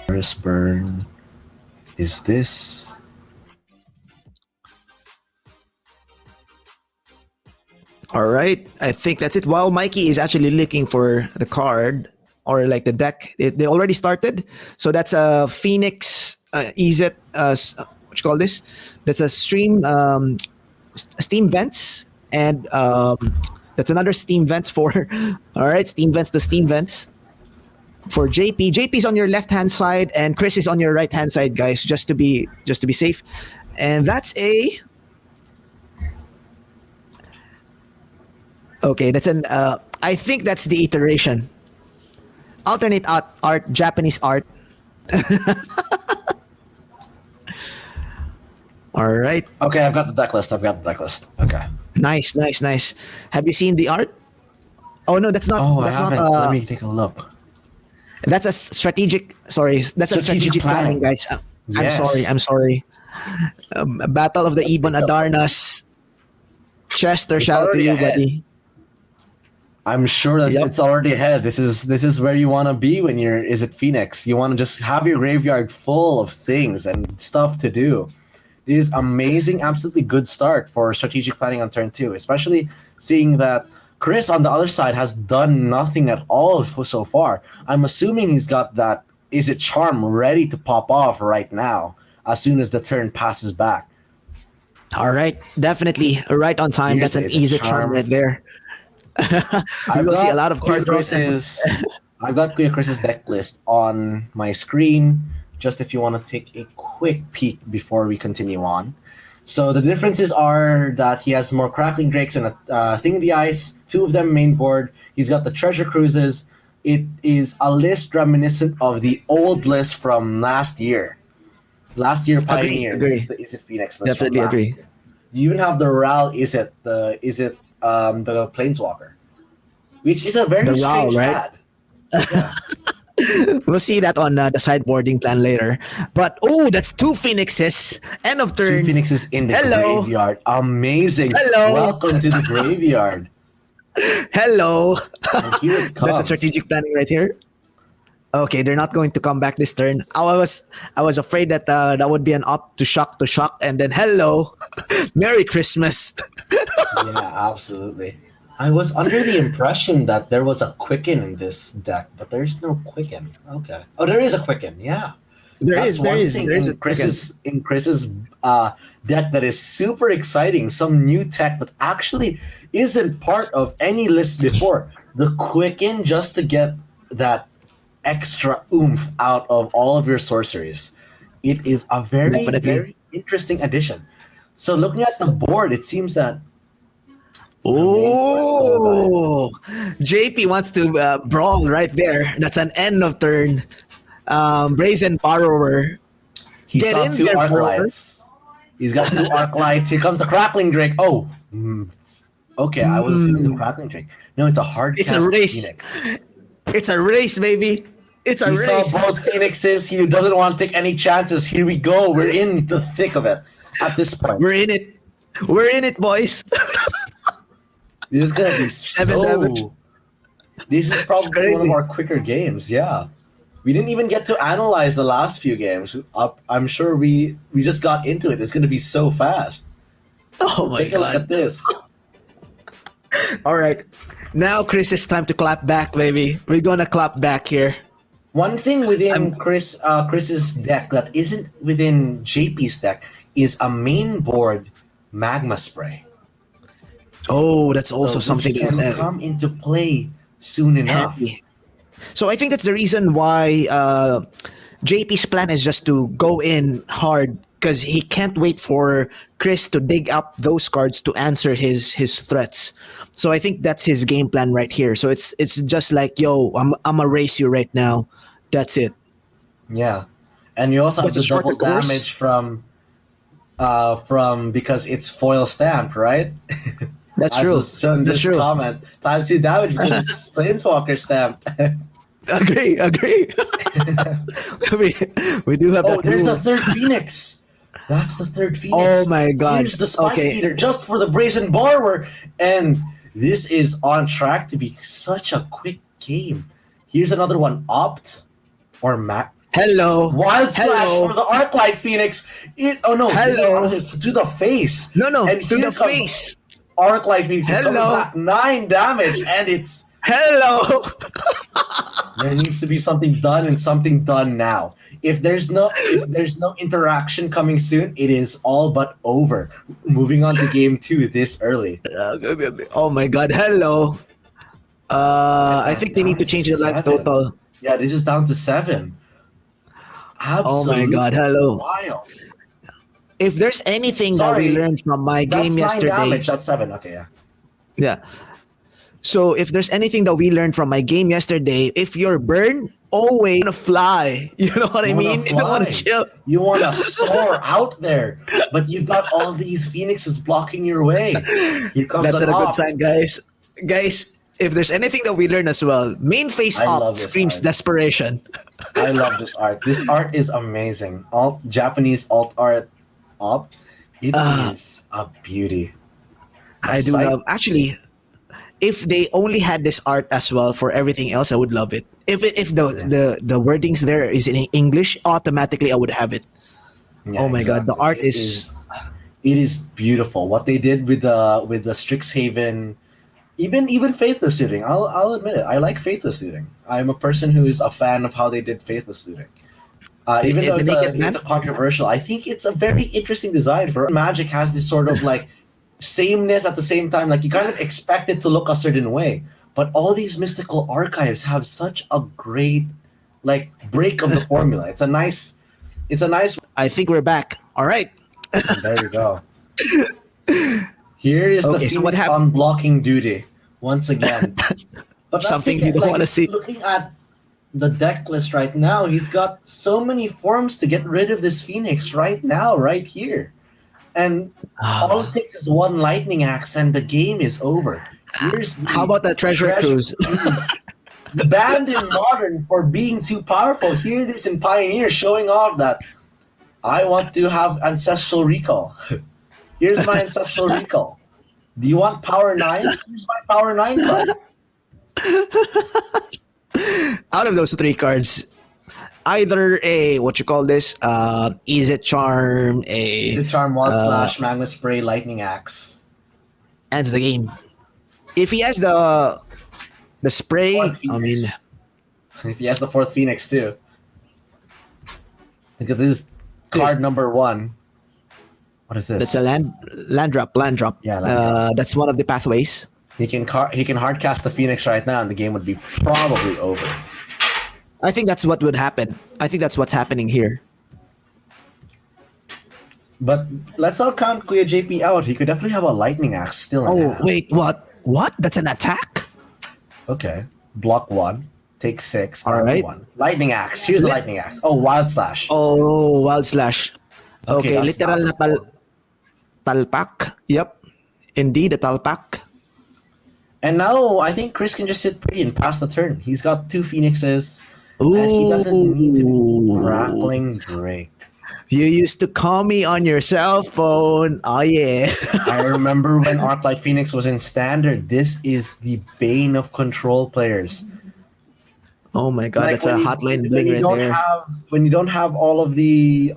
First burn. Is this? All right, I think that's it. While Mikey is actually looking for the card or like the deck, they already started. So that's a Phoenix Izzet. What you call this? That's a Steam Vents, and that's another Steam Vents for. All right, Steam Vents to Steam Vents for JP. JP's on your left hand side, and Kris is on your right hand side, guys. Just to be safe, and that's a. Okay, that's an. I think that's the iteration. Alternate art, Japanese art. All right. Okay, I've got the deck list. Okay. Nice. Have you seen the art? Oh no, that's not. Oh, I that's haven't. not. Let me take a look. That's a strategic. Sorry, that's a strategic planning, guys. Yes. I'm sorry. Battle of the Ibon Adarnas. Chester, It's shout out to already you, ahead. buddy. I'm sure that Yep. it's already ahead. This is where you want to be when you're Izzet Phoenix. You want to just have your graveyard full of things and stuff to do. It is amazing, absolutely good start for strategic planning on turn 2, especially seeing that Kris on the other side has done nothing at all so far. I'm assuming he's got that Izzet charm ready to pop off right now as soon as the turn passes back. All right, definitely right on time. Here's That's an the easy charm. charm right there. We will see a lot of card draws. I've got Kuya Kris's deck list on my screen, just if you want to take a quick peek before we continue on. So the differences are that he has more Crackling Drakes and a Thing in the Ice, 2 of them main board. He's got the Treasure Cruises. It is a list reminiscent of the old list from last year. Last year Pioneer. Agree. This is the Izzet Phoenix list. Definitely from last agree. year. You even have the Ral Izzet, the Planeswalker, which is a very The Ral, strange right? ad. Yeah. We'll see that on the sideboarding plan later. But that's 2 Phoenixes. End of turn. 2 Phoenixes in the Hello. graveyard. Amazing. Hello. Welcome to the graveyard. Hello. And here it comes. That's a strategic planning right here. Okay, they're not going to come back this turn. I was afraid that that would be an up to shock, and then hello, Merry Christmas. Yeah, absolutely. I was under the impression that there was a Quicken in this deck, but there's no Quicken. Okay. Oh, there is a Quicken. Yeah. There That's is one thing a in Chris's deck that is super exciting. Some new tech that actually isn't part of any list before. The Quicken, just to get that extra oomph out of all of your sorceries. It is a very, Definitely. very interesting addition. So looking at the board, it seems that Oh, JP wants to brawl right there. That's an end of turn. Brazen Borrower. he Get saw in 2 there, arc bro. lights. He's got 2 arc lights. Here comes the Crackling Drake. Oh, okay. I was assuming it's a Crackling Drake. No, it's a hard It's a cast race. Phoenix. It's a race, baby. It's a He race. saw both Phoenixes. He doesn't want to take any chances. Here we go. We're in the thick of it at this point. We're in it. We're in it, boys. This is gonna be 7 damage. This is probably one crazy. of our quicker games. Yeah, we didn't even get to analyze the last few games. I'm sure we just got into it. It's gonna be so fast. Oh my Take a look god. at this. All right. Now, Kris, it's time to clap back, baby. We're gonna clap back here. One thing within Chris's deck that isn't within JP's deck is a main board Magma Spray. Oh, that's also So something which can that come into play soon enough. heavy. So I think that's the reason why JP's plan is just to go in hard because he can't wait for Kris to dig up those cards to answer his threats. So I think that's his game plan right here. So it's just like, yo, I'm gonna race you right now. That's it. Yeah, and you also have What's the a shorter double course? damage from because it's foil stamped, right? That's As true. was shown in That's this true. comment, times 2 damage because it's planeswalker stamped. Agree, agree. we, we do have Oh, that there's the move. third Phoenix. That's the third Oh Phoenix. my god. Here's the Spike Okay. Feeder just for the Brazen Borrower. And this is on track to be such a quick game. Here's another one. Opt or Mac. Hello. Wild Slash Hello. for the Arclight Phoenix. Oh no, this is Hello. to the face. No, no, And to here the comes face. Arclight Phoenix is coming Hello. back. 9 damage. And it's Hello. there needs to be something done and something done now. If there's no interaction coming soon, it is all but over. Moving on to game 2 this early. Oh my god. Hello. I think they need to change the life 7. total. Yeah, this is down to 7. Oh my Absolutely god. Hello. wild. If there's anything that Sorry, we learned from my That's game 9 yesterday, damage. That's 7. Okay, yeah. yeah. So if there's anything that we learned from my game yesterday, if you're burned, always wanna fly. You know what I You wanna mean? You don't want to fly. chill. You want to soar out there, but you've got all these phoenixes blocking your way. Here comes That's an not a good op. sign, guys. Guys, if there's anything that we learn as well, main face I up love this screams art. desperation. I love this art. This art is amazing. Japanese alt art op. It is a beauty. I do sight. love. Actually, if they only had this art as well for everything else, I would love it. If the wordings there is in English, automatically I would have it. Yeah, Oh my god, the exactly. art It is. it is beautiful. What they did with the Strixhaven, even Faithless Looting. I'll admit it. I like Faithless Looting. I'm a person who is a fan of how they did Faithless Looting. Even though The Naked Man? it's a controversial, I think it's a very interesting design. For Magic has this sort of like sameness at the same time. Like you kind of expect it to look a certain way, but all these mystical archives have such a great like break of the formula. It's a nice. I think we're back. All right. There you go. Here is the Okay, so what Phoenix on blocking duty once again. But that's Something the- you don't like, wanna see. Looking at the deck list right now, he's got so many forms to get rid of this Phoenix right now, right here. And all it takes is one lightning axe and the game is over. Here's the How about the treasure cruise? Banned in Modern for being too powerful. Here it is in Pioneer showing off that I want to have Ancestral Recall. Here's my Ancestral Recall. Do you want Power 9? Here's my Power 9 card. Out of those 3 cards, either a what you call this, Izzet Charm, The Charm, Wild Slash, Magma Spray, Lightning Axe. ends the game. If he has the spray, Fourth I mean, Phoenix. If he has the 4th Phoenix too. Look at this card number 1. What is this? that's a land drop. Yeah, land drop. That's one of the pathways. He can hard cast the Phoenix right now, and the game would be probably over. I think that's what would happen. I think that's what's happening here. But let's not count Kuya JP out. He could definitely have a Lightning Axe still in Oh hand. wait, what? What? That's an attack? Okay. Block 1. Take 6. All down to right. 1. Lightning Axe. Here's the Lightning Axe. Oh, Wild Slash. Oh, Wild Slash. Okay, that's literal na down to 4. talpak. Yep, indeed a talpak. And now I think Kris can just sit pretty and pass the turn. He's got 2 Phoenixes. And he doesn't need to be grappling Drake. You used to call me on your cell phone. Oh yeah. I remember when Arclight Phoenix was in Standard. This is the bane of control players. Oh my god, Like, that's a hotline bling right there. When you don't have all of the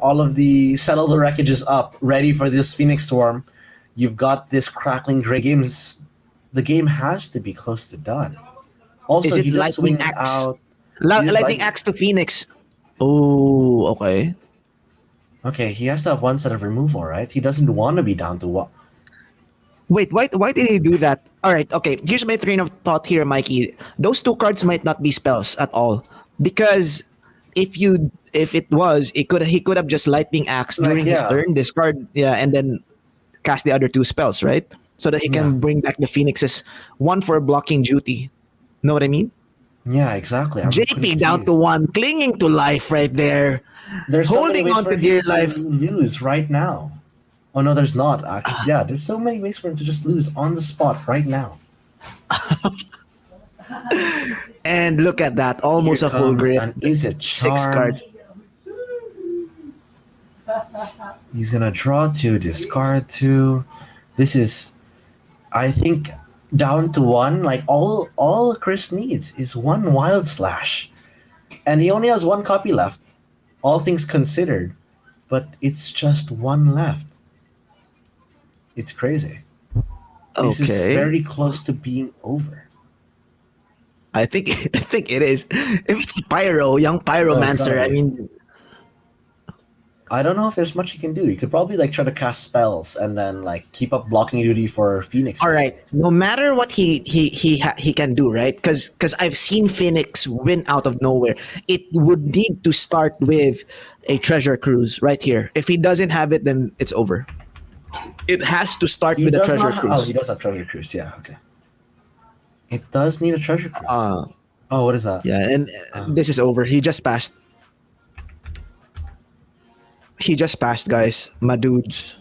settle the wreckages up ready for this Phoenix Swarm, you've got this crackling Drake. The game has to be close to done. Also, Is it he just lightning swings axe? out. Lightning axe to Phoenix. Oh, okay. Okay, he has to have one set of removal, right? He doesn't want to be down to what? Wait, why did he do that? All right, okay. Here's my train of thought here, Mikey. Those 2 cards might not be spells at all, because if it was, he could have just lightning axe Like, during his yeah. turn, discard, and then cast the other 2 spells, right? So that he can Yeah. bring back the Phoenixes, one for blocking duty. Know what I mean? Yeah, exactly. I'm JP down to confused. 1, clinging to life right there. There's so many holding ways on for to him dear life. lose right now. Oh no, there's not. Actually, yeah, there's so many ways for him to just lose on the spot right now. And look at that, almost Here a full comes grip. an Izzet 6 charm. cards. He's gonna draw 2, discard 2. This is, I think, down to 1. Like all Kris needs is 1 Wild Slash, and he only has 1 copy left. All things considered, but it's just 1 left. It's crazy. This is Okay. very close to being over. I think it is. If it's Pyro, young Pyromancer, gotta I be. mean, I don't know if there's much he can do. He could probably like try to cast spells and then like keep up blocking duty for Phoenix. all right. No matter what he can do, right? Because I've seen Phoenix win out of nowhere. It would need to start with a treasure cruise right here. If he doesn't have it, then it's over. It has to start He with a does treasure not cruise. Oh, he does have treasure cruise. Yeah, okay. It does need a treasure cruise. Uh, Oh, what is that? yeah, and this is over. He just passed. He just passed, guys. My dudes.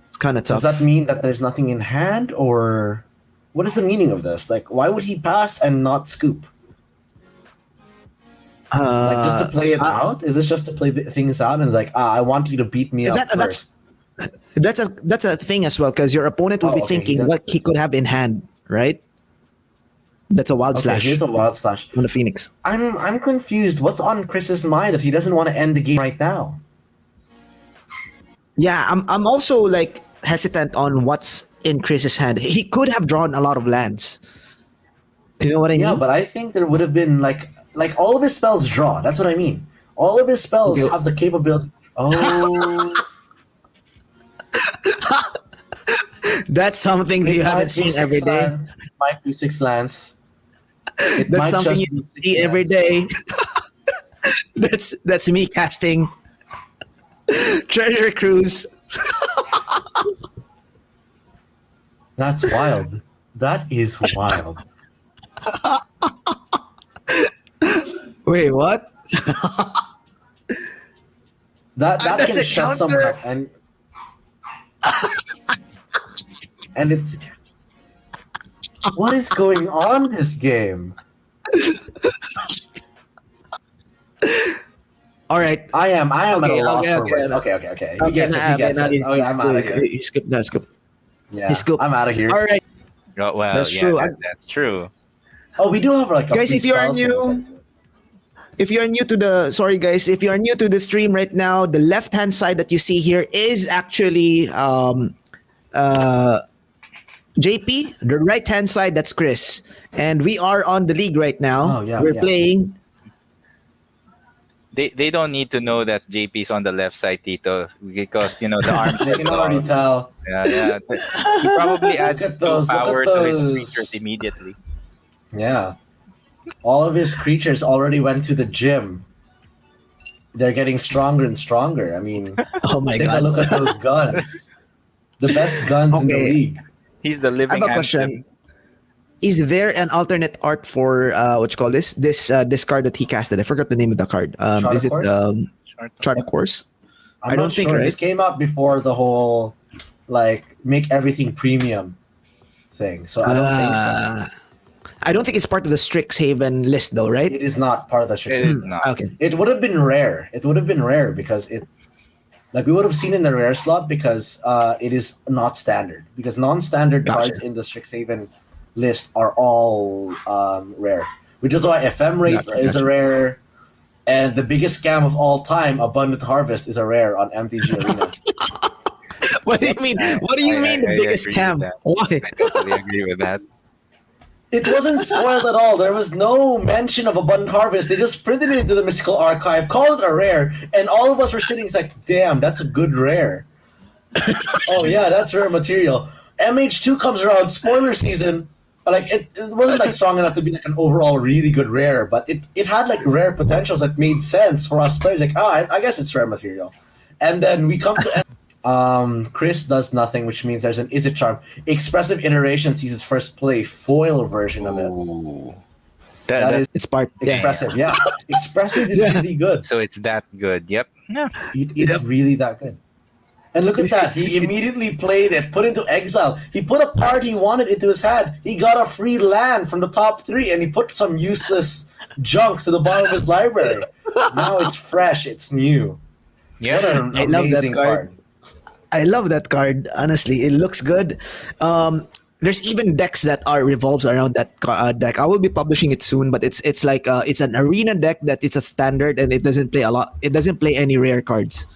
It's kind of tough. Does that mean that there's nothing in hand, or what is the meaning of this? Like, why would he pass and not scoop? Like, just to play it out? Is this just to play things out and like, I want you to beat me up first? That's a thing as well, because your opponent will be okay, thinking what he could have in hand, right? That's a wild Okay, slash here's a Wild Slash. on the Phoenix. I'm confused. What's on Chris's mind that he doesn't want to end the game right now? Yeah, I'm also like hesitant on what's in Chris's hand. He could have drawn a lot of lands. You know what I mean? Yeah, but I think there would have been like all of his spells draw. That's what I mean. All of his spells Okay. have the capability. Oh, That's something that you haven't seen every day. Lands. It might be 6 lands. It That's might something just you be 6 see every lands. day. That's me casting treasure cruise. That's wild. That is wild. Wait, what? That That's can a shut some counter. up and it's what is going on this game? All right. I am at a Okay, loss okay, for okay, words. no. Okay. He gets it. I'm out of here. He skipped that scoop. Yeah, he scooped. I'm out of here. All right, Oh, well, That's yeah, true. that's true. Oh, we do have like a Guys, free if you are spells new- thing. if you are new to the if you are new to the stream right now, the left hand side that you see here is actually JP. The right hand side, that's Kris, and we are on the league right now. Oh, yeah, We're yeah. playing. They don't need to know that JP's on the left side, Tito, because you know the arms. They can already tell. Yeah. He probably adds at those, look at power to his those. creatures immediately. Yeah. All of his creatures already went to the gym. They're getting stronger and stronger. I mean, Oh my take a god! look at those guns. The best guns in the Okay. league. He's the I living have a anthem. question. Is there an alternate art for what you call this? This card that he casted. I forgot the name of the card. Is it Chart of Course? I'm I don't not think, sure. right? This came out before the whole like make everything premium thing. So I don't think so. I don't think it's part of the Strixhaven list, though, right? It is not part of the It Strixhaven is list. not. Okay. It would have been rare. It would have been rare because it, like we would have seen in the rare slot because it is not standard. Because non-standard Gotcha. cards in the Strixhaven list are all rare, which is why Ephemerate is a rare, and the biggest scam of all time, Abundant Harvest, is a rare on MTG Arena. What do you mean? What do you mean the I biggest agree scam? with that. Why? I totally agree with that. It wasn't spoiled at all. There was no mention of Abundant Harvest. They just printed it into the Mystical Archive, called it a rare, and all of us were sitting. It's like, damn, that's a good rare. Oh yeah, that's rare material. MH2 comes around, spoiler season. Like it wasn't like strong enough to be like an overall really good rare, but it had like rare potentials that made sense for us players. Like, I guess it's rare material. And then we come to Kris does nothing, which means there's an Izzet charm. Expressive Iteration sees its first play, foil version of it. Ooh. That is It's part. expressive, yeah. Expressive is Yeah. really good. So it's that good. Yep. Yeah. It is really that good. And look at that. He immediately played it, put into exile. He put a card he wanted into his hand. He got a free land from the top three, and he put some useless junk to the bottom of his library. Now it's fresh, it's new. What Yeah. an I love that amazing card. card. I love that card. Honestly, it looks good. There's even decks that are revolves around that deck. I will be publishing it soon, but it's like it's an arena deck that it's a standard and it doesn't play a lot. It doesn't play any rare cards.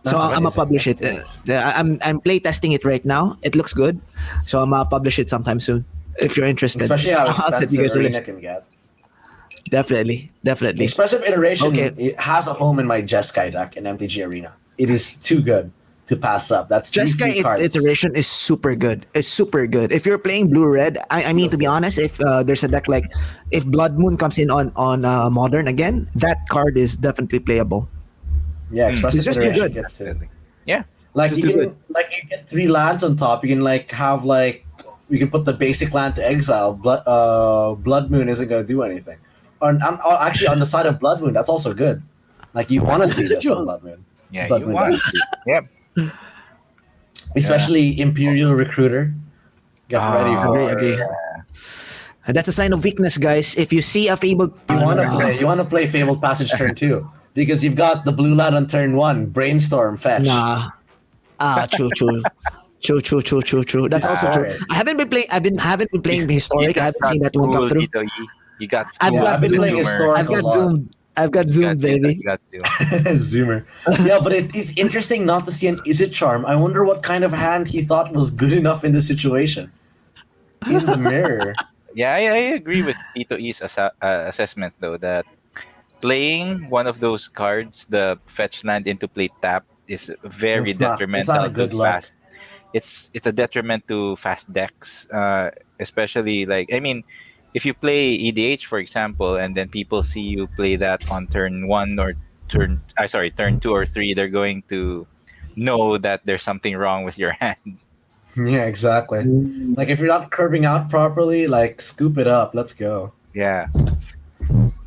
So That's I'm gonna amazing. publish That's it. good. I'm play testing it right now. It looks good, so I'm gonna publish it sometime soon. If you're interested, Especially how I'll send you expensive guys a Arena list. can get. Definitely, definitely. Expressive Iteration Okay. it has a home in my Jeskai deck in MTG Arena. It is too good to pass up. That's three Jeskai free cards. iteration is super good. It's super good. If you're playing blue red, I mean to be honest, if there's a deck like if Blood Moon comes in on modern again, that card is definitely playable. Yeah, Expressive It's just too Iteration good. gets to. Yeah. Like Just you too can good. like you get three lands on top. You can like have like you can put the basic land to exile. Blood Moon isn't gonna do anything. Actually on the side of Blood Moon, that's also good. Like you want to see this on Blood Moon. Yeah. Blood You Moon want decks. to. Yeah. Especially Imperial Recruiter. Get ready for. Agree. And that's a sign of weakness, guys. If you see a fabled, You want to play Fabled Passage turn 2 because you've got the blue land on turn 1, Brainstorm fetch. nah. True. True. That's also true. Alright. I haven't been playing. Haven't been playing You historic. I just haven't seen got that one come schooled, through. Tito E. You got I've schooled. got I've been Zoom. playing Zoomer. historic I've got a lot. Zoom. I've got You Zoom, got baby. You got to. Zoomer. Yeah, but it is interesting not to see an Izzet charm. I wonder what kind of hand he thought was good enough in this situation. In the mirror. Yeah, I agree with Tito E's assessment though that playing one of those cards, the fetch land into play tap, is very It's not detrimental a good to look. fast. It's a detriment to fast decks, especially like I mean, if you play EDH for example, and then people see you play that on turn one or turn two or three, they're going to know that there's something wrong with your hand. Yeah, exactly. Like if you're not curving out properly, like scoop it up. Let's go. Yeah,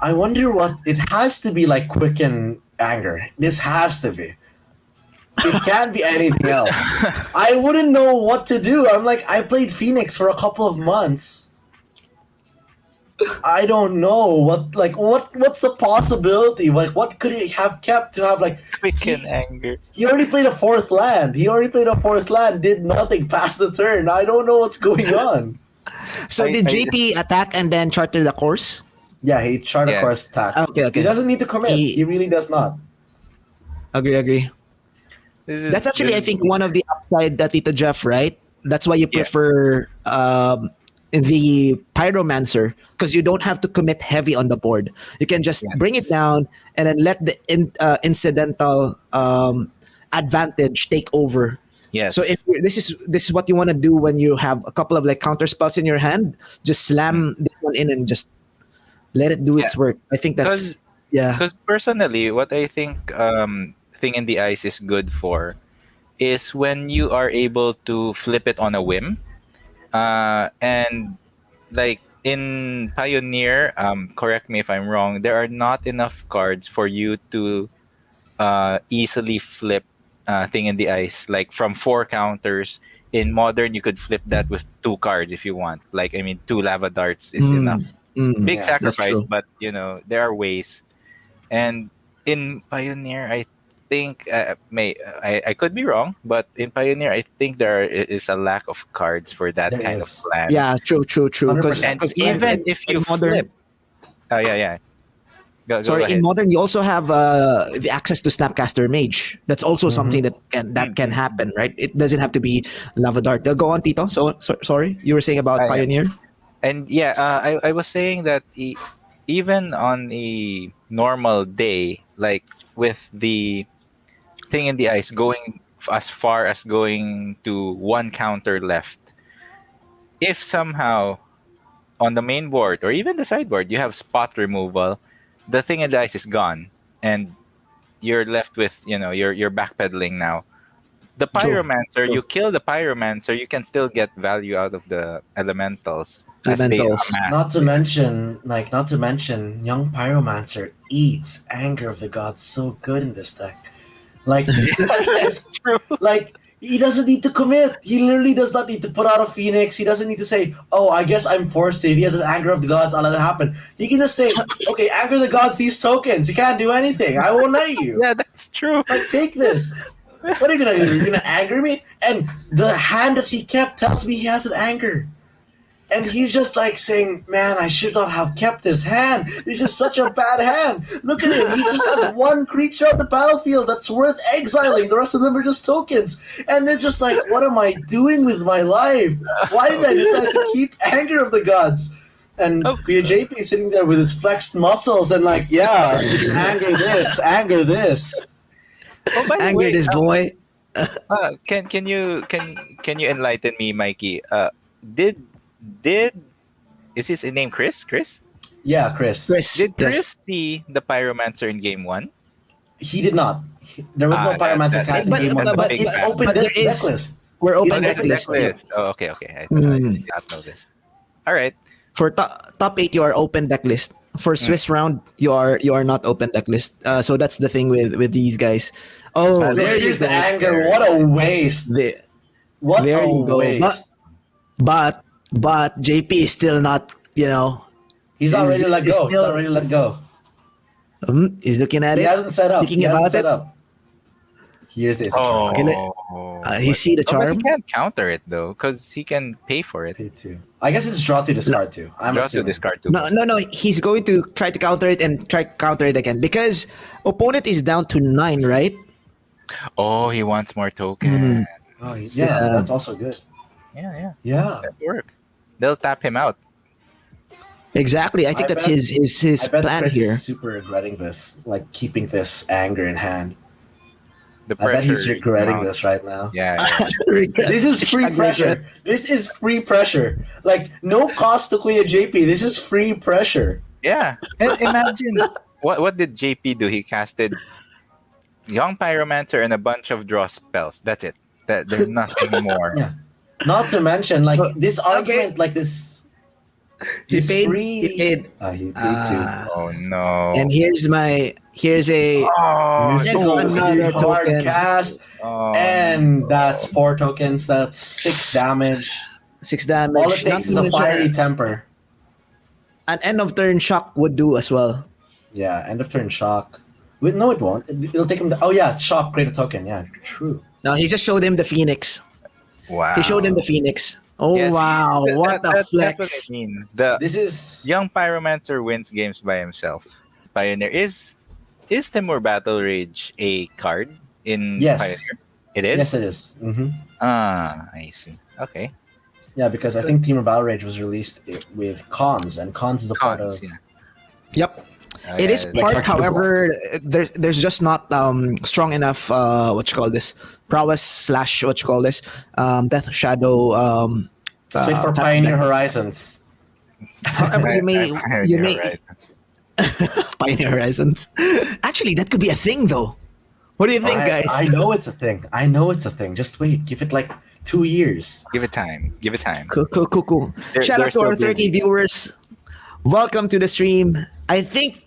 I wonder what it has to be like Quicken Anger. This has to be. It can't be anything else. I wouldn't know what to do. I'm like, I played Phoenix for a couple of months. I don't know what's the possibility? Like what could he have kept to have like quicken anger. he already played a fourth land. Did nothing past the turn. I don't know what's going on. So I- did I- JP attack and then charter the course? Yeah, he tried a Yeah. course attack. Okay. He doesn't need to commit. He really does not. Agree. This is That's actually, I really- think, one of the upside that Tito Jeff, right? That's why you Yeah. prefer the Pyromancer because you don't have to commit heavy on the board. You can just Yes. bring it down and then let the incidental advantage take over. Yes. So if this is what you want to do when you have a couple of like counter spells in your hand, just slam this one in and just let it do its Yeah. work. I think that's 'Cause- yeah. Because personally, what I think Thing in the Ice is good for is when you are able to flip it on a whim. And like in Pioneer, correct me if I'm wrong, there are not enough cards for you to easily flip Thing in the Ice. Like from 4 counters. In Modern, you could flip that with 2 cards if you want. Like, I mean, 2 lava darts is enough. Big Yeah, that's sacrifice, true. but there are ways. And in Pioneer, I think I could be wrong, but in Pioneer, I think there is a lack of cards for that There kind is. of plan. Yeah, true. 100%. And even if you flip, oh yeah. Go Sorry, ahead. in modern you also have the access to Snapcaster Mage. That's also something that can happen, right? It doesn't have to be Lava Dart. Go on, Tito. Sorry, you were saying about Yeah. Pioneer. And yeah, I was saying that even on a normal day, like with the Thing in the Ice going as far as going to 1 counter left, if somehow on the main board or even the sideboard you have spot removal, the Thing in the Ice is gone, and you're left with you're backpedaling now. The True. Pyromancer, you kill the Pyromancer, you can still get value out of the elementals. As they Elementals. amass. Not to mention, young Pyromancer eats Anger of the Gods so good in this deck. Like, That's true. like he doesn't need to commit. He literally does not need to put out a phoenix. He doesn't need to say, "Oh, I guess I'm forced to." If he has an anger of the gods, I'll let it happen. He can just say, "Okay, anger the gods. These tokens. You can't do anything. I won't let you. Yeah, that's true. Like, take this." What are you gonna do? You're gonna anger me? And the hand that he kept tells me he has an anger. And he's just like saying, "Man, I should not have kept this hand. This is such a bad hand. Look at him. He just has one creature on the battlefield that's worth exiling. The rest of them are just tokens." And they're just like, "What am I doing with my life? Why did I decide to keep Anger of the Gods?" And Kuya JP is sitting there with his flexed muscles and like, "Yeah, anger this, anger this." Oh, by the Anger way, this boy. can you enlighten me, Mikey? Did is his name Kris? Kris? Yeah, Chris. Chris. Did yes. Kris see the pyromancer in game one? He did not. There was no pyromancer cast in but- game one, but- but but- it's but- open but there deck is- list. We're open It's deck open list. deck list. Oh, okay. I did not know this. All right. For top 8, you are open deck list. For Swiss round, you are not open deck list. So that's the thing with these guys. Oh, There there you Here's go. the anger. What a waste. The- What There a you go. waste. But JP is still not. He's not ready to let He's go. He's still- not ready to let go. He's looking at He it. hasn't set up. Thinking He hasn't about set it. up. Here's the Oh, Okay, he see the but charm. he can't counter it though, because he can pay for it. Pay two. I guess it's draw to discard too. I'm Draw to assuming. discard too. No. He's going to try to counter it and try to counter it again because opponent is down to 9, right? Oh, he wants more tokens. Oh, yeah, Yeah. that's also good. Yeah, Yeah. that work. They'll tap him out. Exactly. I think I that's bet- his I bet plan Chris here. is super regretting this, like keeping this anger in hand. The I bet he's pressure is regretting mounting. this right now. Yeah. This is free pressure. This is free pressure. Like, no cost to Kuya JP. This is free pressure. Yeah. And imagine what did JP do? He casted Young Pyromancer and a bunch of draw spells. That's it. There's nothing more. Yeah. Not to mention, like, this okay. argument, like this. He This paid. free. He paid. He paid too. Oh no. And here's a oh, This and goes another hard token. cast, oh, and no. that's 4 tokens. That's 6 damage. 6 damage. All it takes is Not a to mention fiery temper. an end of turn shock would do as well. Yeah, end of turn shock. Wait, no, it won't. It'll take him. Oh yeah, shock. Create a token. Yeah, true. Now he just showed him the Phoenix. Wow. He showed him the Phoenix. Oh Yes, wow! What a that's flex! what I mean. The This is Young Pyromancer wins games by himself. Pioneer is Timur Battle Rage a card in Yes. Pioneer? It is. yes, it is. Mm-hmm. I see. Okay. Yeah, because I think Team of Battle Rage was released with cons, and cons is a part Cons, of. yeah. Yep. Oh, It is yeah, part, Like, however, there's just not strong enough. What you call this? Prowess slash what you call this? Death Shadow. Let's wait for type of Pioneer deck. Horizons. However, you may Right. Pioneer Horizons. Actually, that could be a thing, though. What do you think, guys? I know it's a thing. I know it's a thing. Just wait. Give it like 2 years. Give it time. Give it time. Cool. Shout they're out to our still 30 busy. viewers. Welcome to the stream. I think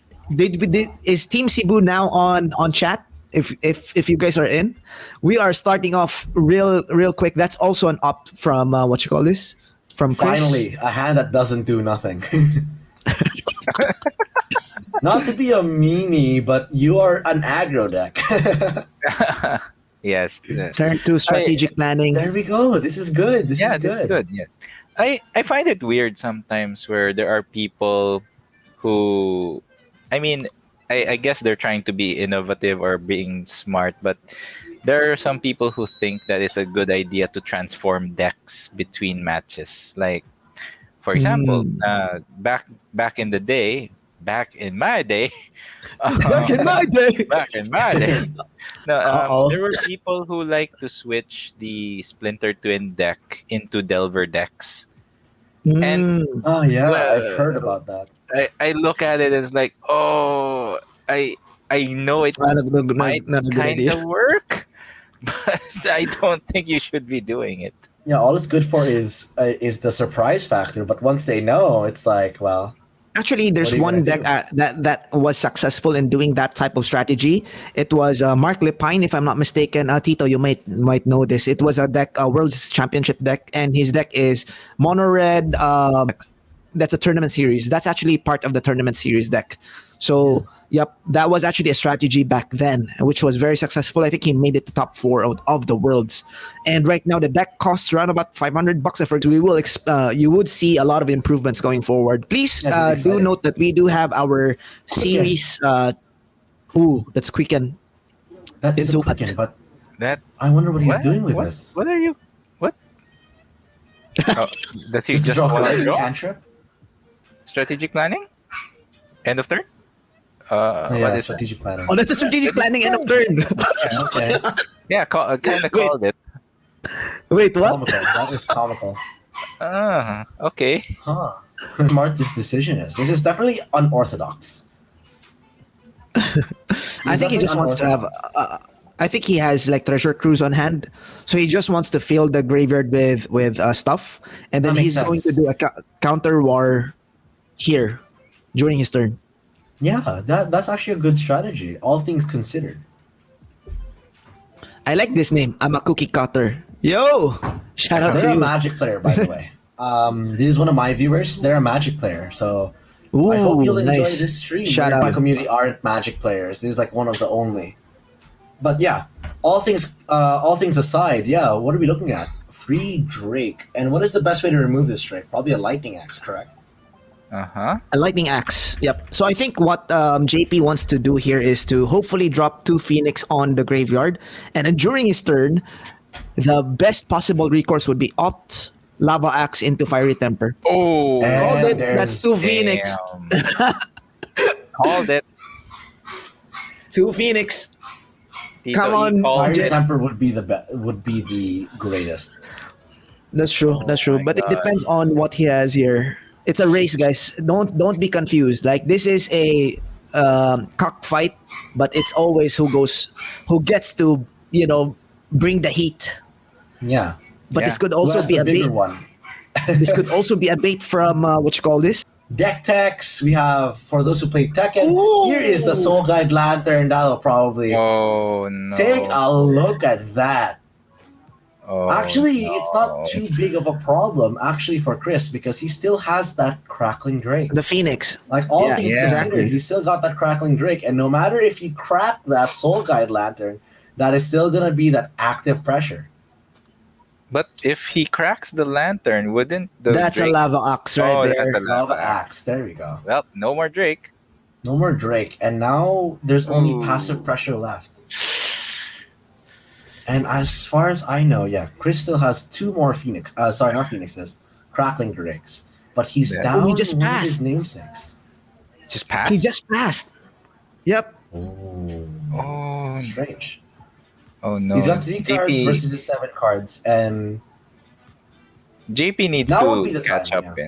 is Team Cebu now on chat? If you guys are in, we are starting off real quick. That's also an opt from what you call this? From Kris. Finally, a hand that doesn't do nothing. Not to be a meanie, but you are an aggro deck. Yes. Turn to strategic planning. There we go. This is good. This Yeah, is that's good. good. Yeah. I find it weird sometimes where there are people who, I mean, I guess they're trying to be innovative or being smart, but there are some people who think that it's a good idea to transform decks between matches. Like, for example, back in the day, back in my day, Back in my day. back in my day. No, Uh-oh. there were people who like to switch the Splinter Twin deck into Delver decks. And Oh yeah, Well, I've heard about that. I look at it as like, oh, I know it Not a good, might not a good kind idea. of work, but I don't think you should be doing it. Yeah, all it's good for is the surprise factor. But once they know, it's like, well, Actually, What there's are you one gonna deck do? that was successful in doing that type of strategy. It was Mark Lepine, if I'm not mistaken. Tito, you might know this. It was a deck, a World's Championship deck, and his deck is mono red. That's a tournament series. That's actually part of the tournament series deck. So, yep, that was actually a strategy back then, which was very successful. I think he made it to top four out of the worlds. And right now, the deck costs around about $500. For we will, you would see a lot of improvements going forward. Please Yeah, this is do exciting. note that we do have our Quicken. series. That's Quicken. That is a Into what? Quicken, but That I wonder what he's what doing with what this. what are you? What? Oh, does he Just to just draw want to cards, draw? cantrip? Strategic planning? End of turn? Oh, What yeah, is that? strategic planning. Oh, that's a strategic planning end of turn. Okay. Yeah, kind of Wait. called it. Wait, what? Comical. That is comical. Okay. Huh. Smart this decision is. This is definitely unorthodox. I think he just wants to have. I think he has like treasure cruise on hand, so he just wants to fill the graveyard with stuff, and then That makes he's going to sense. do a counter war here during his turn. Yeah, that's actually a good strategy, all things considered. I like this name. I'm a cookie cutter. Yo, shout out to They're a you. Magic player, by the way. This is one of my viewers. They're a Magic player, so I hope you'll Ooh, enjoy nice. this stream. Shout My out. community aren't Magic players. This is like one of the only. But yeah, all things aside, yeah. What are we looking at? Free Drake, and what is the best way to remove this Drake? Probably a Lightning Axe, correct? Uh-huh. A lightning axe. Yep. So I think what JP wants to do here is to hopefully drop two Phoenix on the graveyard, and then during his turn, the best possible recourse would be opt lava axe into fiery temper. Oh, And Called it. there's- That's two Phoenix. damn. Called it. Two Phoenix. Tito Come E on, called Fiery Jet. it. Temper would be the greatest. That's true. That's true. my But it God. depends on what he has here. It's a race, guys. Don't be confused. Like this is a cockfight, but it's always who gets to bring the heat. Yeah. But this Yeah. could Who also has be the a bigger bait. one? This could also be a bait from what you call this. Deck techs. We have for those who play Tekken. Ooh. Here is the Soul Guide Lantern. That'll probably Oh no. take a look at that. Oh, Actually, no. it's not too big of a problem actually for Kris because he still has that crackling Drake. The Phoenix. Like all Yeah, things yeah. considered, exactly. he's still got that crackling Drake, and no matter if you crack that Soul Guide Lantern, that is still gonna be that active pressure. But if he cracks the lantern, wouldn't the That's a Drake... lava axe right Oh, there. that's a Lava lava axe. Axe. There we go. Well, no more Drake. No more Drake, and now there's only Ooh. passive pressure left. And as far as I know, yeah, Kris still has two more Phoenix. Sorry, not Phoenixes, crackling Drakes. But he's Yeah. down Oh, he just one of passed. his namesakes. Just pass. He just passed. Yep. Oh, Oh, strange. oh no. He's got 3 cards JP, versus his 7 cards, and JP needs Now would be to the catch time, up.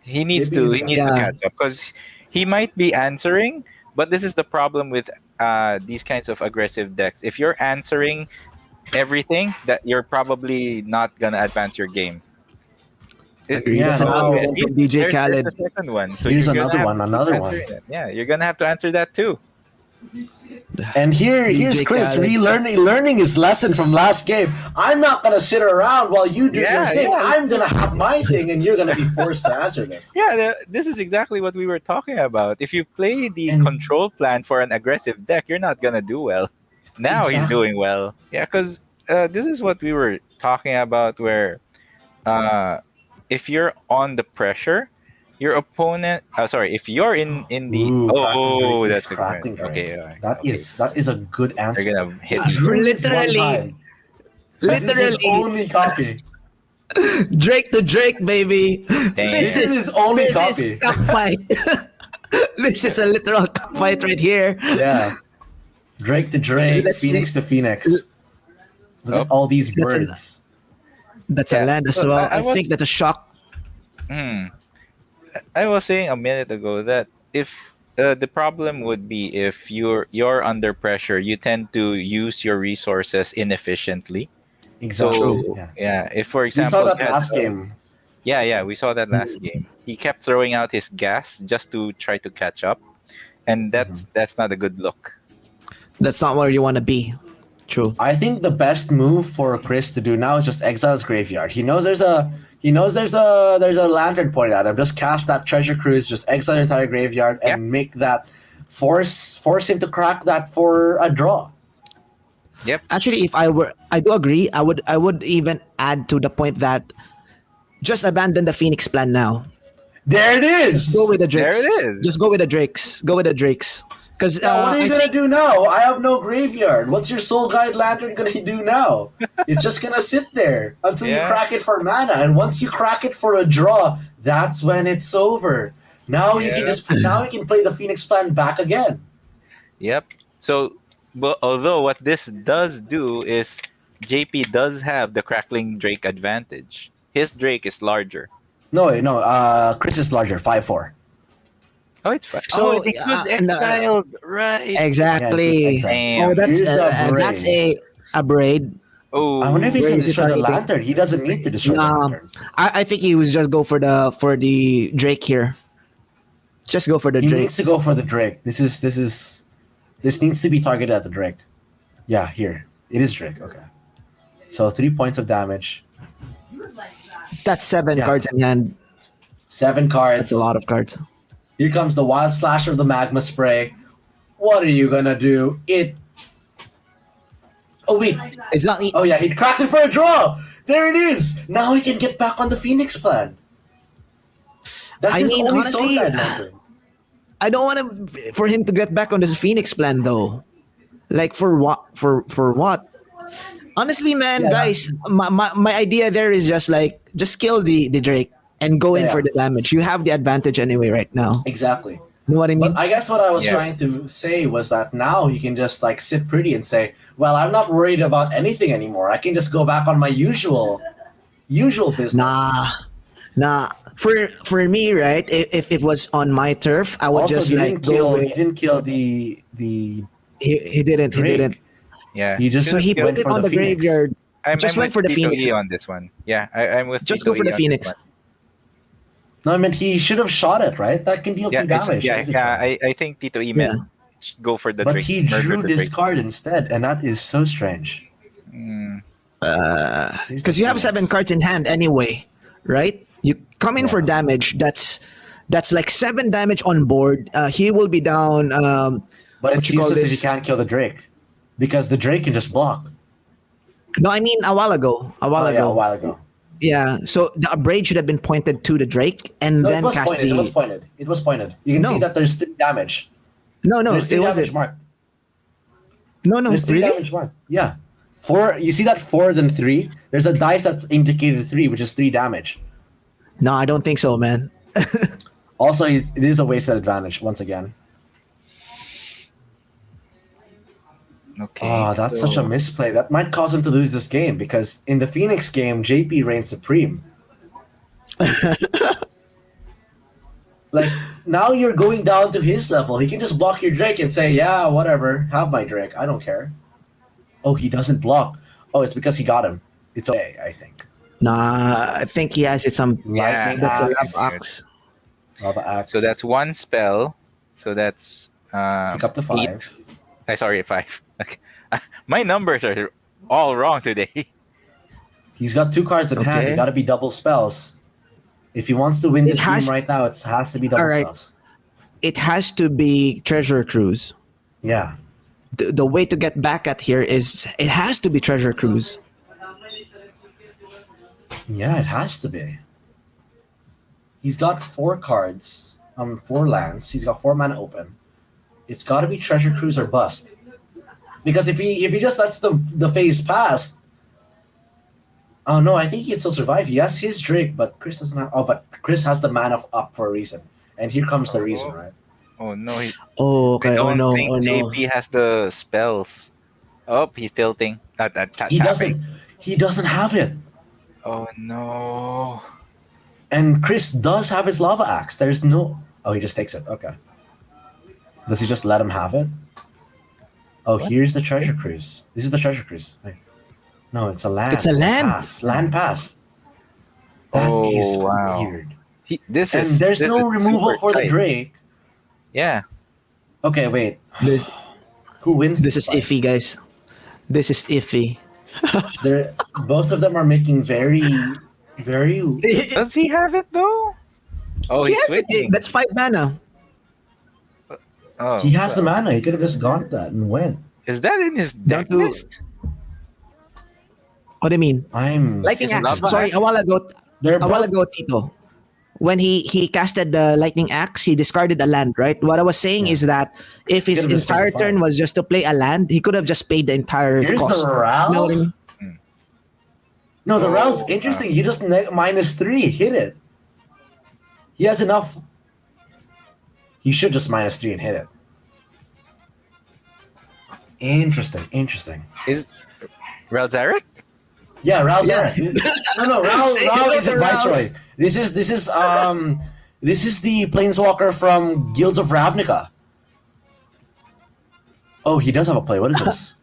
He needs JP to. needs He to needs to catch catch up because he might be answering, but this is the problem with these kinds of aggressive decks. If you're answering everything, that you're probably not gonna advance your game. Agree. Yeah, That's no. another one from DJ There's Khaled. the second one. So Here's you're gonna another have one, to keep another one. answering it. Yeah, you're gonna have to answer that too. here's DJ Kris Khaled. learning his lesson from last game. I'm not gonna sit around while you do Yeah, your thing. yeah. I'm gonna have my thing, and you're gonna be forced to answer this. Yeah, this is exactly what we were talking about. If you play the And- control plan for an aggressive deck, you're not gonna do well. Now he's Exactly. doing well. Yeah, because this is what we were talking about, where if you're on the pressure, your opponent. If you're in the Ooh, oh, crackling Drake. that's It's good. crackling Point. Drake. Okay, all right. That okay. is a good answer. They're gonna hit He you. drew this one Literally. time. This is his Literally. only copy. Drake to Drake, baby. This is his only this copy. is cockfight. This is a literal cockfight right here. Yeah. Drake to Drake, Let's Phoenix see. to Phoenix. Look Oh. at all these That's an- birds. That's a Yeah. land as So, well. I I was- think that's a shock. Hmm. I was saying a minute ago that if the problem would be if you're under pressure, you tend to use your resources inefficiently. Exactly. So Yeah. yeah, if for We example saw that you had, last game. Yeah, we saw that last game. He kept throwing out his gas just to try to catch up, and Mhm. that's not a good look. That's not where you want to be. True. I think the best move for Chris to do now is just exile his graveyard. He knows there's a lantern pointed at him. Just cast that treasure cruise, just exile your entire graveyard, Yeah. and make that force him to crack that for a draw. Yep. Actually, I do agree. I would even add to the point that just abandon the Phoenix plan now. There it is. Go with the There Drakes. it is. Just go with the Drakes. Go with the Drakes. Because Now, what are you I gonna think do now? I have no graveyard. What's your Soul Guide Lantern gonna do now? It's just gonna sit there until you Yeah. crack it for mana, and once you crack it for a draw, that's when it's over. Now you can Yeah. play the Phoenix plan back again. Yep. So, but although what this does do is JP does have the crackling Drake advantage. His Drake is larger. No. Chris is larger, 5-4. Oh, it's fine. So, Oh, it includes no, exiled, right? exactly. Yeah, Damn. Oh, Here's the that's braid. a braid. Oh, I wonder if he Where can is he destroy the targeting? lantern. He doesn't need to destroy the lantern. I think he was just go for the Drake here. Just go for the He Drake. needs to go for the Drake. This needs to be targeted at the Drake. Yeah, here. It is Drake. Okay. So 3 points of damage. That's 7 Yeah. cards in hand. 7 cards. That's a lot of cards. Here comes the Wild Slash of the Magma Spray. What are you gonna do? Oh wait. It's not. Oh yeah, he cracks it for a draw. There it is. Now he can get back on the Phoenix plan. That's I his mean, only honestly, Soul Guide Lantern. I don't want for him to get back on this Phoenix plan though. Like for what? For what? Honestly, man, Yeah, guys, my idea there is just kill the Drake and go in Yeah. for the damage. You have the advantage anyway right now. Exactly. You know what I mean? But I guess what I was Yeah. trying to say was that now he can just like sit pretty and say, "Well, I'm not worried about anything anymore. I can just go back on my usual business." Nah. For me, right? If it was on my turf, I would Also, just he like didn't go kill. with. He didn't kill the He didn't. He Drake. didn't. yeah. He just So he went put it for on the Phoenix. graveyard. I'm Just went with for the Tito Phoenix. E on this one. Yeah, I'm with Just Tito go for E the on this Phoenix. one. No, I mean he should have shot it, right? That can deal Yeah, 2 damage. yeah, easy yeah. try. I think Tito E meant go for the But Drake. he murder drew the this Drake. card instead, and that is so strange. Mm, Here's Because the you have Phoenix. 7 cards in hand anyway, right? You come in for Yeah. damage. That's like 7 damage on board. He will be down. But what it's you call useless if this? you can't kill the Drake, because the Drake can just block. No, I mean a while ago. A while Oh yeah, ago. a while ago. Yeah. So the braid should have been pointed to the Drake and No, it then was cast pointed. the. It was pointed. It was pointed. You can No. see that there's 3 damage. No, There's it 3 damage wasn't. mark. No, There's 3 really. damage mark. Yeah. 4. You see that 4 then 3. There's a dice that's indicated 3, which is 3 damage. No, I don't think so, man. Also, it is a wasted advantage once again. okay. Oh, that's such a so- misplay. That might cause him to lose this game because in the Phoenix game, JP reigns supreme. Like, now you're going down to his level. He can just block your Drake and say, yeah, whatever, have my Drake. I don't care. Oh, he doesn't block. Oh, it's because he got him. It's okay, I think. Nah, I think he has it some. Yeah, Lightning That's a axe, lab axe. lava axe. So that's one spell. So that's pick up to 5. 5. Okay. My numbers are all wrong today. He's got 2 cards in hand. Okay. They got to be double spells. If he wants to win this It has- game right now, it has to be double Alright. spells. It has to be Treasure Cruise. Yeah. The way to get back at here is it has to be Treasure Cruise. Yeah, it has to be. He's got 4 cards, 4 lands. He's got 4 mana open. It's got to be Treasure Cruise or bust. Because if he just lets the phase pass, oh no, I think he'd still survive. He has his Drake, but Chris doesn't have. Oh, but Chris has the mana up for a reason, and here comes the reason, right? Oh no, Oh, okay. I Oh don't no. think Oh no. JP has the spells. Oh, he's tilting. He Tapping. doesn't. He doesn't have it. Oh no. And Chris does have his lava axe. There's no. Oh, he just takes it. Okay. Does he just let him have it? Oh, here's the treasure cruise. This is the treasure cruise. Wait. No, it's a land. It's a land? Pass. Land pass. That is Oh wow. weird. This And there's this no is removal super for the tight. Drake. Yeah. Okay, wait. This Who wins this this is fight? iffy, guys. This is iffy. They're both of them are making very. He Does he have it though? Oh, he's has it. swinging. That's 5 mana. He Oh, has the well. mana. He could have just gone that and went. Is that in his Down deck to list? what do you mean? I'm Lightning Is axe. lava sixty. Sorry, axe? They're a while both. ago, Tito. When he casted the lightning axe, he discarded a land, right? What I was saying Yeah. is that if He his could have just paid entire the turn fire. was just to play a land, he could have just paid the entire Here's the cost. You know what I Ral. mean? No, the Ral's Oh, interesting. He just -3 hit it. He has enough. He should just -3 and hit it. Interesting. Is Ralzaric? Yeah, Ral's Yeah. there. No, Ral Say hello is to a Ral. viceroy. This is this is the planeswalker from Guilds of Ravnica. Oh, he does have a play. What is this?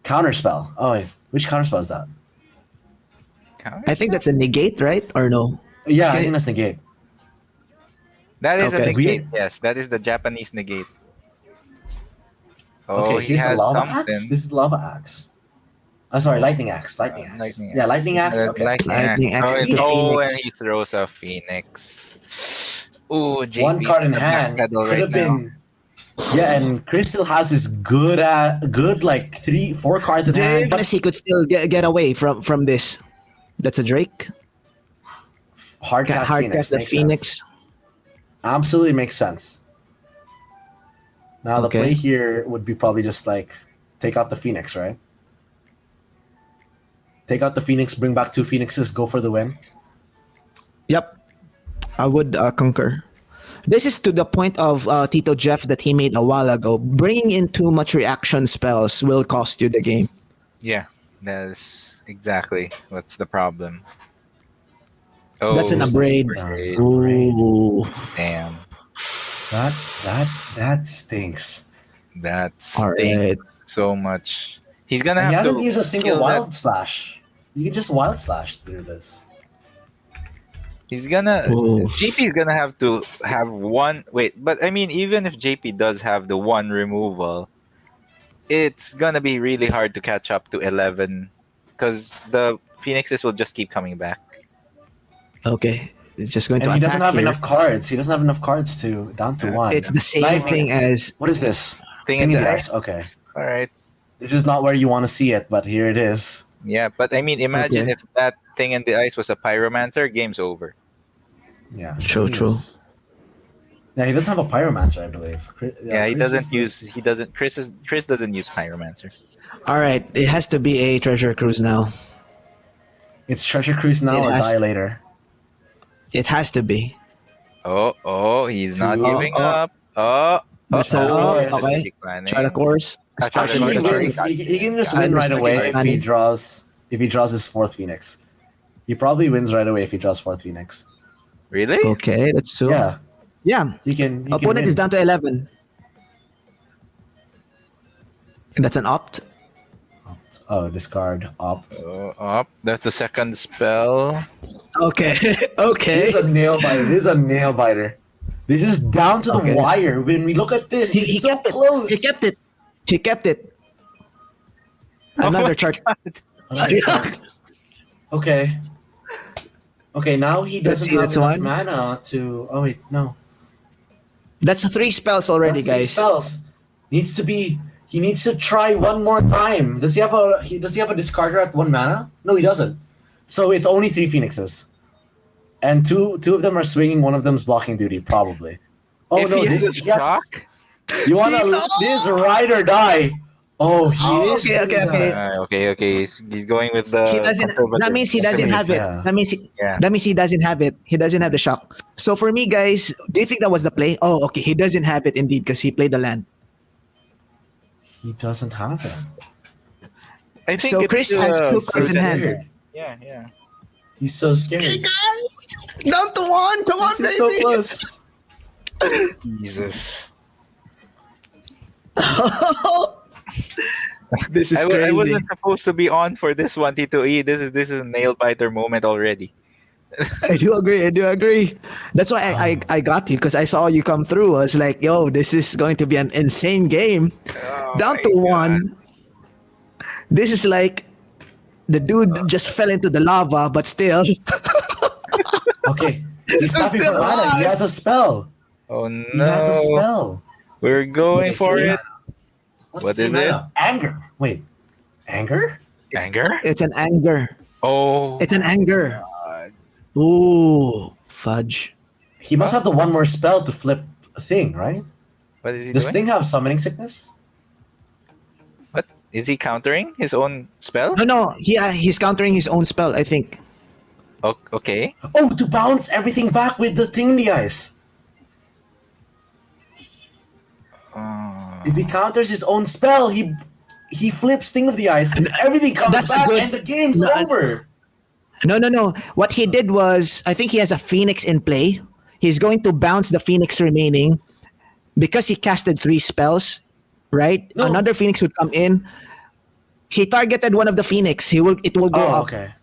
Counterspell. Oh wait, which counterspell is that? I think that's a negate, right? Or no? Yeah, I Okay. think that's negate. That is a Okay. negate. Weird. Yes, that is the Japanese negate. Oh, Okay, he here's the has lava something. axe. This is lava axe. Oh, sorry, lightning axe. Lightning axe. Lightning Yeah, axe. lightning axe. Okay. Lightning axe Oh, into and Phoenix. he throws a phoenix. Ooh, JP's One card in gonna hand backpedal could right have now. been. Yeah, and Chris still has his good like 3-4 cards in hand, Even but he could still get away from this. That's a Drake. hardcast Hard Phoenix cast the makes Phoenix. sense. Absolutely makes sense. Now the Okay. play here would be probably just like take out the Phoenix, right? Take out the Phoenix, bring back 2 Phoenixes, go for the win. Yep. I would concur. This is to the point of Tito Jeff that he made a while ago. Bringing in too much reaction spells will cost you the game. Yeah, that's exactly what's the problem. Oh, That's an abrade. abrade. Ooh. Damn, That stinks. that All stinks right. so much. He's gonna And he have hasn't to used a single kill wild that. slash. You can just wild slash through this. He's gonna Oof. JP is gonna have to have one. Wait, but I mean, even if JP does have the one removal, it's gonna be really hard to catch up to 11 because the phoenixes will just keep coming back. Okay. It's just going And to he attack doesn't have here. enough cards. He doesn't have enough cards to down to 1. It's the same Lightning- thing as What is this? Thing Thing in in the the ice. ice. Okay. All right. This is not where you want to see it, but here it is. Yeah, but I mean, imagine Okay. if that thing in the ice was a pyromancer, game's over. Yeah. True, he true. is- Yeah, he doesn't have a pyromancer, I believe. Yeah, he Chris doesn't is- use. He doesn't. Chris doesn't use pyromancer. all right. It has to be a treasure cruise now. It's treasure cruise now It or has- die later. It has to be. Oh, he's not Two. giving Oh. up. Oh, That's okay. Try the course. Ah, Start try He the the course. wins. trade. He can just I win right understand away you, if Manny. he draws his 4th Phoenix. He probably wins right away if he draws 4th Phoenix. Really? Okay, that's two. Yeah, Yeah. he can. He Opponent can is win. down to 11. That's an opt. Oh, discard opt. Oh, up. That's the second spell. Okay. This okay. is a nail biter. This is a nail biter. This is down to the Okay. wire. When we look at this, He he's so kept it. close. He kept it. He kept it. Another my chart. Okay. Okay, now he Let's doesn't see, have that's enough one. mana to. Oh wait, no. That's 3 spells already, That's 3 guys. spells. Needs to be. He needs to try one more time. Does he have a? Does he have a discarder at 1 mana? No, he doesn't. So it's only 3 Phoenixes, and two of them are swinging. One of them's blocking duty, probably. Oh If no! he has a Yes. shock, You wanna Tito! this ride or die? Oh, he Oh, is. okay, doing okay. that. okay. He's going with the. He doesn't. That means he doesn't have it. Yeah. That means he doesn't have it. He doesn't have the shock. So for me, guys, do you think that was the play? Oh, okay. He doesn't have it indeed because he played the land. He doesn't have it. I think So it's, Chris has 2 So cards in hand. scared. Yeah. He's so scared. Down to 1. Come on, This is baby. so close. Jesus. This is I crazy. wasn't supposed to be on for this one, T2E. This is a nail biter moment already. I do agree. I do agree. That's why I got you because I saw you come through. I was like, yo, this is going to be an insane game. Oh Down my to god. one. This is like the dude just fell into the lava, but still, Okay, he's I'm tapping for still mana. He alive. has a spell. Oh He has a no. spell. We're going What's for three it. mana? What's What three is it? mana? Anger. Wait, anger? Anger? It's an anger. Oh It's an my anger. god. Ooh, fudge. He must Huh? have the one more spell to flip a thing, right? What is he Does doing? thing have summoning sickness? What? Is he countering his own spell? No, no, he's countering his own spell. I think. Okay. Oh, to bounce everything back with the thing in the ice. If he Uh, counters his own spell, he flips thing of the ice, everything comes That's a back, good. and the game's No, over. no, no, no. What he did was, I think he has a Phoenix in play. He's going to bounce the Phoenix remaining because he casted 3 spells, right? No. Another Phoenix would come in. He targeted one of the Phoenix. It will go Oh, up. okay.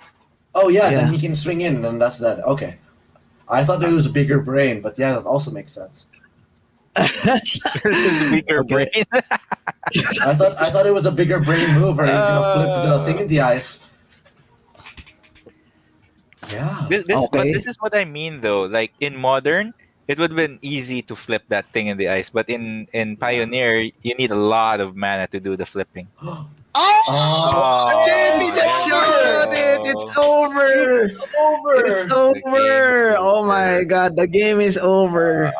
Oh yeah, then Yeah. he can swing in, and that's that. Okay. I thought there was a bigger brain, but yeah, that also makes sense. this is bigger Okay. brain. I thought it was a bigger brain move, where he's gonna flip the thing in the ice. Yeah. But Okay. this is what I mean though. Like in modern, it would have been easy to flip that thing in the ice, but in Pioneer, you need a lot of mana to do the flipping. Oh, JP just shot it. It's over. Over. It's The game is over. Oh my over. god, the game is over.